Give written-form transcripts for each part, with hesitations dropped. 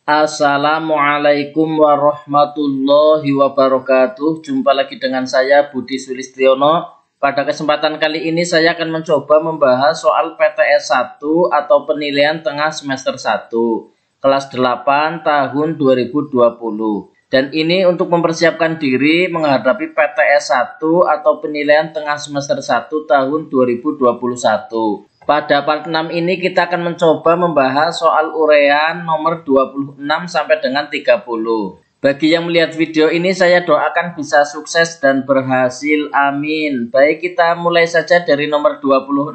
Assalamualaikum warahmatullahi wabarakatuh. Jumpa lagi dengan saya Budi Sulistiono. Pada kesempatan kali ini saya akan mencoba membahas soal PTS 1 atau penilaian tengah semester 1 kelas 8 tahun 2020. Dan ini untuk mempersiapkan diri menghadapi PTS 1 atau penilaian tengah semester 1 tahun 2021. Pada part 6 ini kita akan mencoba membahas soal uraian nomor 26 sampai dengan 30. Bagi yang melihat video ini saya doakan bisa sukses dan berhasil, amin. Baik, kita mulai saja dari nomor 26.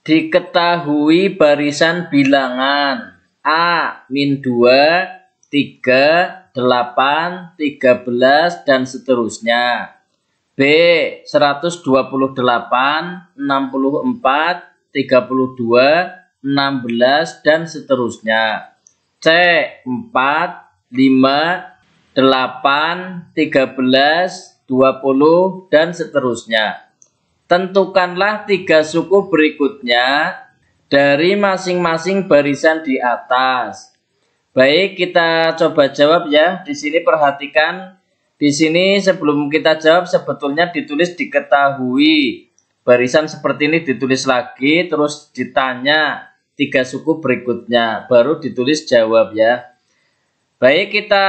Diketahui barisan bilangan A, min 2, 3, 8, 13, dan seterusnya. B, 128, 64, 32, 16, dan seterusnya. C, 4, 5, 8, 13, 20, dan seterusnya. Tentukanlah 3 suku berikutnya dari masing-masing barisan di atas. Baik, kita coba jawab ya. Di sini perhatikan. Di sini sebelum kita jawab sebetulnya ditulis diketahui. Barisan seperti ini ditulis lagi, terus ditanya 3 suku berikutnya, baru ditulis jawab ya. Baik, kita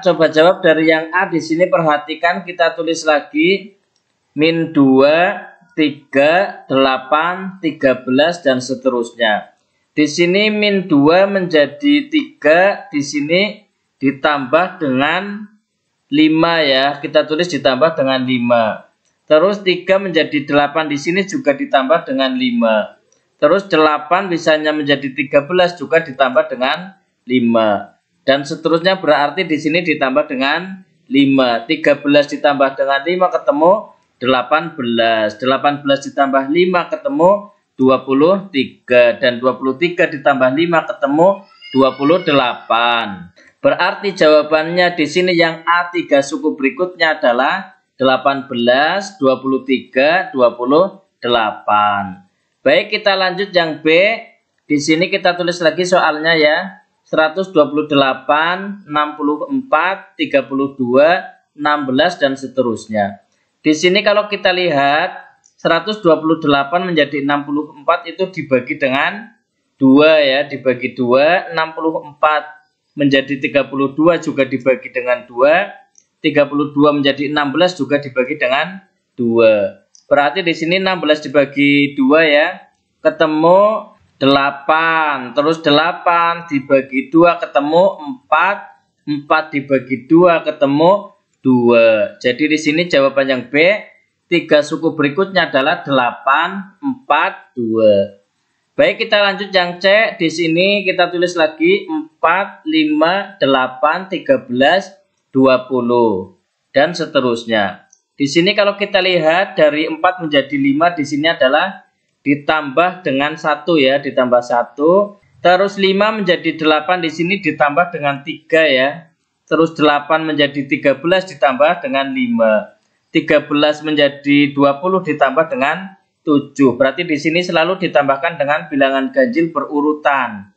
coba jawab dari yang A. Di sini perhatikan kita tulis lagi min 2, 3, 8, 13, dan seterusnya. Di sini min 2 menjadi 3, di sini ditambah dengan 5 ya, kita tulis ditambah dengan 5. Terus 3 menjadi 8 di sini juga ditambah dengan 5. Terus 8 bisanya menjadi 13 juga ditambah dengan 5. Dan seterusnya berarti di sini ditambah dengan 5. 13 ditambah dengan 5 ketemu 18. 18 ditambah 5 ketemu 23. Dan 23 ditambah 5 ketemu 28. Berarti jawabannya di sini yang A 3 suku berikutnya adalah 18, 23, 28. Baik, kita lanjut yang B. Di sini kita tulis lagi soalnya ya. 128, 64, 32, 16, dan seterusnya. Di sini kalau kita lihat 128 menjadi 64 itu dibagi dengan 2 ya, dibagi 2, 64 menjadi 32 juga dibagi dengan 2, 32 menjadi 16 juga dibagi dengan 2. Berarti di sini 16 dibagi 2 ya, ketemu 8. Terus 8 dibagi 2 ketemu 4, 4 dibagi 2 ketemu 2. Jadi di sini jawaban yang B, 3 suku berikutnya adalah 8, 4, 2. Baik, kita lanjut yang C. Di sini kita tulis lagi 4, 5, 8, 13, 20, dan seterusnya. Di sini kalau kita lihat dari 4 menjadi 5 di sini adalah ditambah dengan 1 ya, ditambah 1. Terus 5 menjadi 8 di sini ditambah dengan 3 ya. Terus 8 menjadi 13 ditambah dengan 5. 13 menjadi 20 ditambah dengan 7. Berarti di sini selalu ditambahkan dengan bilangan ganjil berurutan.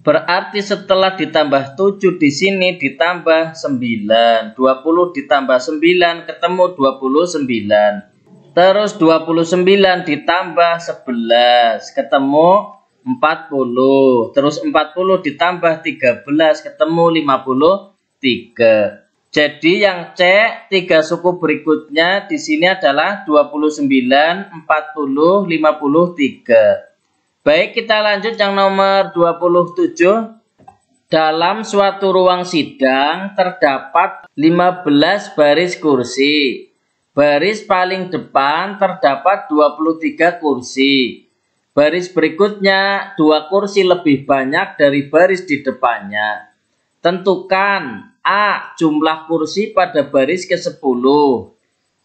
Berarti setelah ditambah 7 di sini ditambah 9. 20 ditambah 9 ketemu 29. Terus 29 ditambah 11 ketemu 40. Terus 40 ditambah 13 ketemu 53. Jadi yang C 3 suku berikutnya di sini adalah 29, 40, 53. Baik, kita lanjut yang nomor 27. Dalam suatu ruang sidang terdapat 15 baris kursi. Baris paling depan terdapat 23 kursi. Baris berikutnya 2 kursi lebih banyak dari baris di depannya. Tentukan A. Jumlah kursi pada baris ke-10.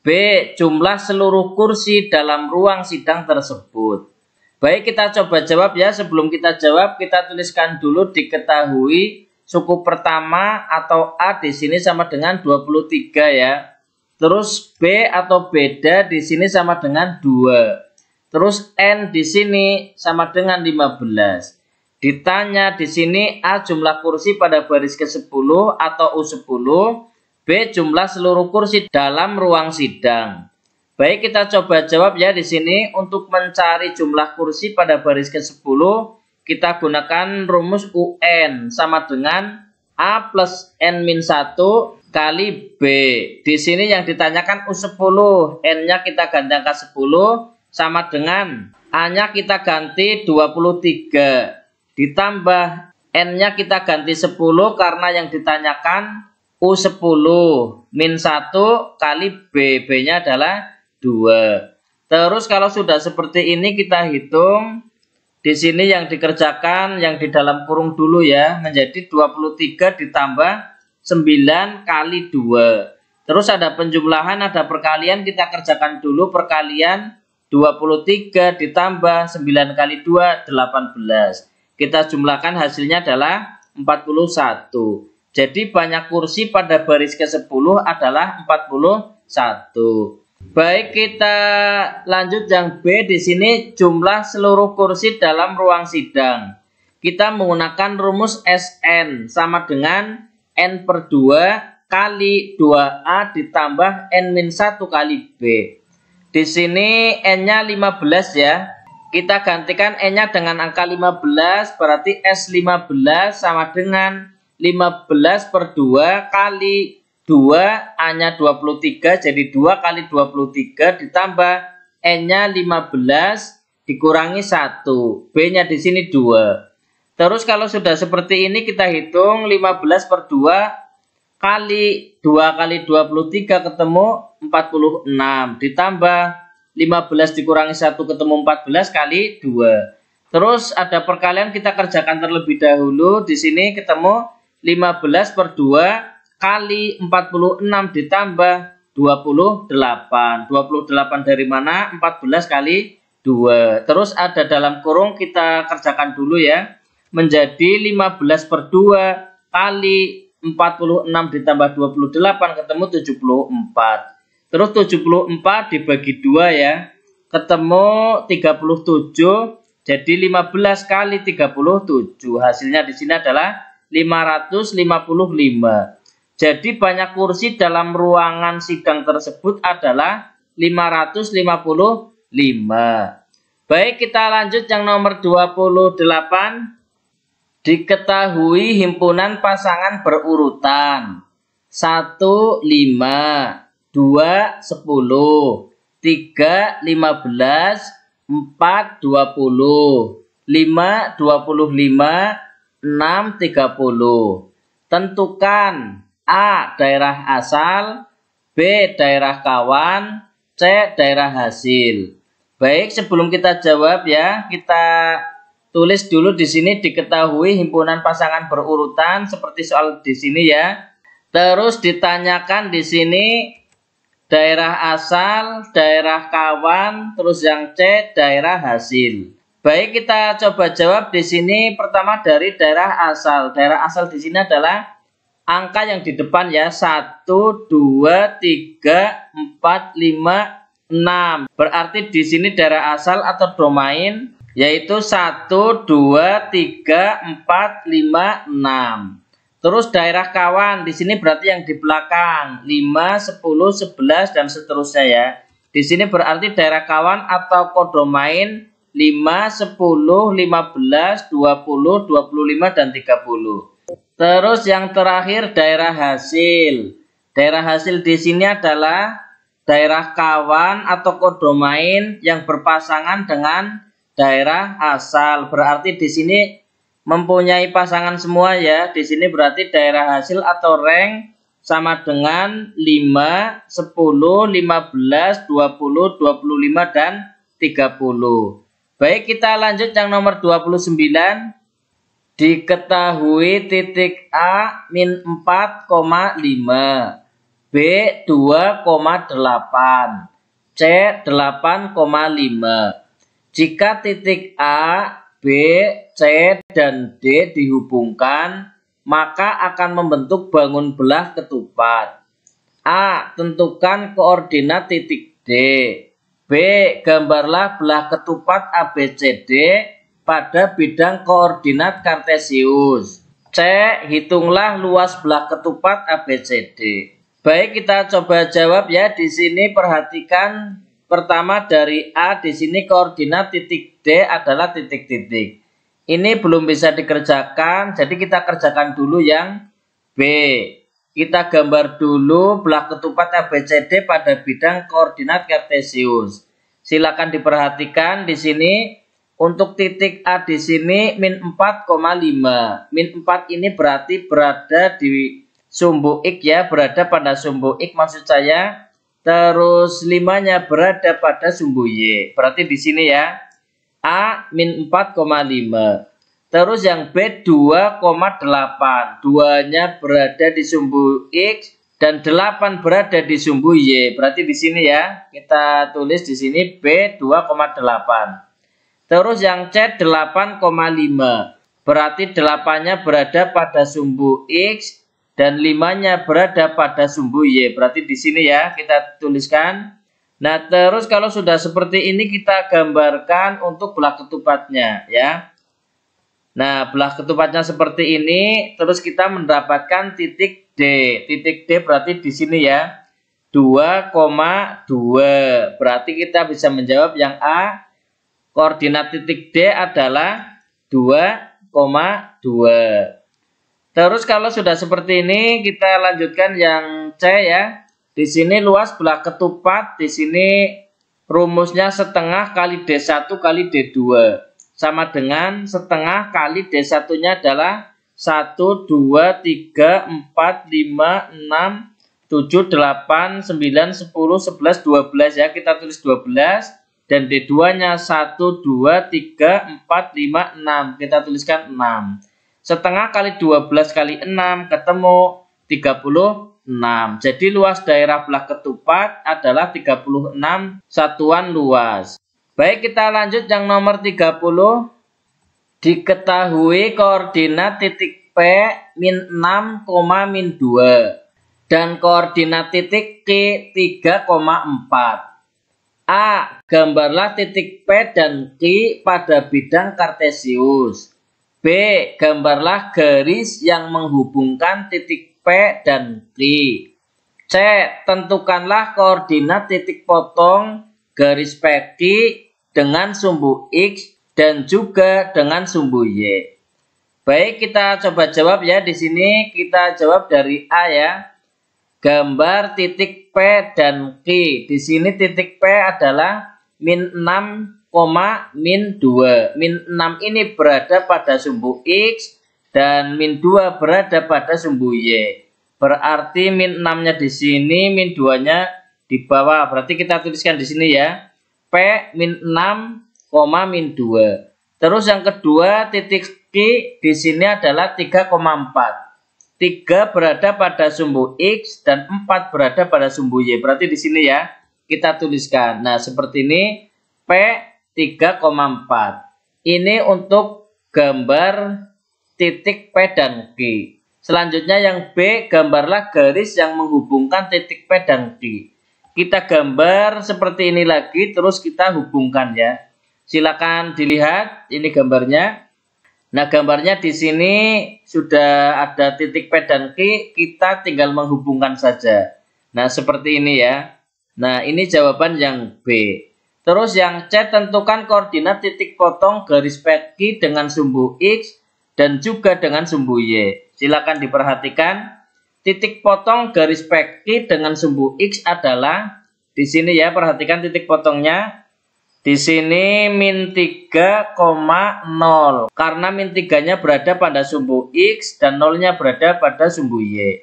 B. Jumlah seluruh kursi dalam ruang sidang tersebut. Baik, kita coba jawab ya. Sebelum kita jawab, kita tuliskan dulu diketahui suku pertama atau A di sini sama dengan 23 ya. Terus B atau beda di sini sama dengan 2. Terus N di sini sama dengan 15. Ditanya di sini A jumlah kursi pada baris ke-10 atau U10, B jumlah seluruh kursi dalam ruang sidang. Baik, kita coba jawab ya di sini. Untuk mencari jumlah kursi pada baris ke-10, kita gunakan rumus UN sama dengan A plus N-1 kali B. Di sini yang ditanyakan U10, N-nya kita ganti angka 10 sama dengan A-nya kita ganti 23. Ditambah N-nya kita ganti 10 karena yang ditanyakan U10 min 1 kali B. B-nya adalah 2. Terus kalau sudah seperti ini kita hitung. Di sini yang dikerjakan yang di dalam kurung dulu ya. Menjadi 23 ditambah 9 kali 2. Terus ada penjumlahan, ada perkalian. Kita kerjakan dulu perkalian. 23 ditambah 9 kali 2, 18. Kita jumlahkan hasilnya adalah 41. Jadi banyak kursi pada baris ke-10 adalah 41. Baik, kita lanjut yang B. Di sini jumlah seluruh kursi dalam ruang sidang. Kita menggunakan rumus SN sama dengan N per 2 kali 2A ditambah N-1 kali B. Di sini N-nya 15 ya. Kita gantikan N-nya dengan angka 15, berarti S15 sama dengan 15 per 2 kali 2, A-nya 23, jadi 2 kali 23 ditambah N-nya 15 dikurangi 1, B-nya di sini 2. Terus kalau sudah seperti ini kita hitung 15 per 2 kali 2 kali 23 ketemu 46, ditambah 15 dikurangi 1 ketemu 14 kali 2. Terus ada perkalian, kita kerjakan terlebih dahulu. Di sini ketemu 15 per 2 kali 46 ditambah 28. 28 dari mana? 14 kali 2. Terus ada dalam kurung, kita kerjakan dulu ya. Menjadi 15 per 2 kali 46 ditambah 28 ketemu 74. Terus 74 dibagi 2 ya. Ketemu 37. Jadi 15 kali 37. Hasilnya di sini adalah 555. Jadi banyak kursi dalam ruangan sidang tersebut adalah 555. Baik, kita lanjut yang nomor 28. Diketahui himpunan pasangan berurutan 1, 5, 2, 10, 3, 15, 4, 20, 5, 25, 6, 30. Tentukan A. Daerah asal, B. Daerah kawan, C. Daerah hasil. Baik, sebelum kita jawab ya, kita tulis dulu di sini. Diketahui himpunan pasangan berurutan seperti soal di sini ya. Terus ditanyakan di sini daerah asal, daerah kawan, terus yang C daerah hasil. Baik, kita coba jawab di sini. Pertama dari daerah asal. Daerah asal di sini adalah angka yang di depan ya. 1, 2, 3, 4, 5, 6. Berarti di sini daerah asal atau domain yaitu 1, 2, 3, 4, 5, 6. Terus daerah kawan di sini berarti yang di belakang 5, 10, 11 dan seterusnya ya. Di sini berarti daerah kawan atau kodomain 5, 10, 15, 20, 25 dan 30. Terus yang terakhir daerah hasil. Daerah hasil di sini adalah daerah kawan atau kodomain yang berpasangan dengan daerah asal. Berarti di sini mempunyai pasangan semua ya. Di sini berarti daerah hasil atau rank sama dengan 5, 10, 15, 20, 25 dan 30. Baik, kita lanjut yang nomor 29. Diketahui titik A min 4,5, B 2,8, C 8,5. Jika titik A, B, C, dan D dihubungkan, maka akan membentuk bangun belah ketupat. A. Tentukan koordinat titik D. B. Gambarlah belah ketupat ABCD pada bidang koordinat kartesius. C. Hitunglah luas belah ketupat ABCD. Baik, kita coba jawab ya. Di sini perhatikan pertama dari A, di sini koordinat titik D adalah titik-titik. Ini belum bisa dikerjakan, jadi kita kerjakan dulu yang B. Kita gambar dulu belah ketupat ABCD pada bidang koordinat kartesius. Silakan diperhatikan di sini untuk titik A di sini min 4,5. Min 4 ini berarti berada di sumbu X ya, berada pada sumbu X maksud saya. Terus 5-nya berada pada sumbu Y. Berarti di sini ya. A min 4,5. Terus yang B 2,8. 2-nya berada di sumbu X dan 8 berada di sumbu Y. Berarti di sini ya. Kita tulis di sini B 2,8. Terus yang C 8,5. Berarti 8-nya berada pada sumbu X dan 5-nya berada pada sumbu Y. Berarti di sini ya kita tuliskan. Nah, terus kalau sudah seperti ini kita gambarkan untuk belah ketupatnya ya. Nah, belah ketupatnya seperti ini, terus kita mendapatkan titik D. Titik D berarti di sini ya 2,2. Berarti kita bisa menjawab yang A. Koordinat titik D adalah 2,2. Terus kalau sudah seperti ini, kita lanjutkan yang C ya. Di sini luas belah ketupat, di sini rumusnya setengah kali D1 kali D2. Sama dengan setengah kali D1-nya adalah 1, 2, 3, 4, 5, 6, 7, 8, 9, 10, 11, 12 ya. Kita tulis 12. Dan D2-nya 1, 2, 3, 4, 5, 6. Kita tuliskan 6. Setengah kali 12 kali 6 ketemu 36. Jadi luas daerah belah ketupat adalah 36 satuan luas. Baik, kita lanjut yang nomor 30. Diketahui koordinat titik P min 6, min 2 dan koordinat titik Q 3,4. A. Gambarlah titik P dan Q pada bidang kartesius. B. Gambarlah garis yang menghubungkan titik P dan Q. C. Tentukanlah koordinat titik potong garis PQ dengan sumbu X dan juga dengan sumbu Y. Baik, kita coba jawab ya. Di sini kita jawab dari A ya. Gambar titik P dan Q. Di sini titik P adalah min 6, min 2. Min 6 ini berada pada sumbu X dan min 2 berada pada sumbu Y. Berarti min 6-nya di sini, min 2-nya di bawah. Berarti kita tuliskan di sini ya. P min 6, min 2. Terus yang kedua titik Q di sini adalah 3,4. 3 berada pada sumbu X dan 4 berada pada sumbu Y. Berarti di sini ya kita tuliskan. Nah, seperti ini P 3,4. Ini untuk gambar titik P dan Q. Selanjutnya yang B, gambarlah garis yang menghubungkan titik P dan Q. Kita gambar seperti ini lagi, terus kita hubungkan ya. Silakan dilihat, ini gambarnya. Nah, gambarnya di sini sudah ada titik P dan Q, kita tinggal menghubungkan saja. Nah, seperti ini ya. Nah, ini jawaban yang B. Terus yang C, tentukan koordinat titik potong garis PQ dengan sumbu X dan juga dengan sumbu Y. Silakan diperhatikan. Titik potong garis PQ dengan sumbu X adalah di sini ya, perhatikan titik potongnya. Di sini min 3,0 karena min 3-nya berada pada sumbu X dan 0-nya berada pada sumbu Y.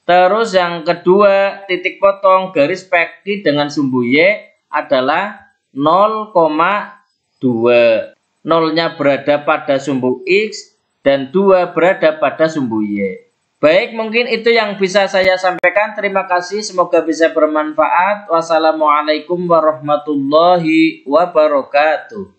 Terus yang kedua, titik potong garis PQ dengan sumbu Y adalah 0,2. 0-nya berada pada sumbu X dan 2 berada pada sumbu Y. Baik, mungkin itu yang bisa saya sampaikan. Terima kasih, semoga bisa bermanfaat. Wassalamualaikum warahmatullahi wabarakatuh.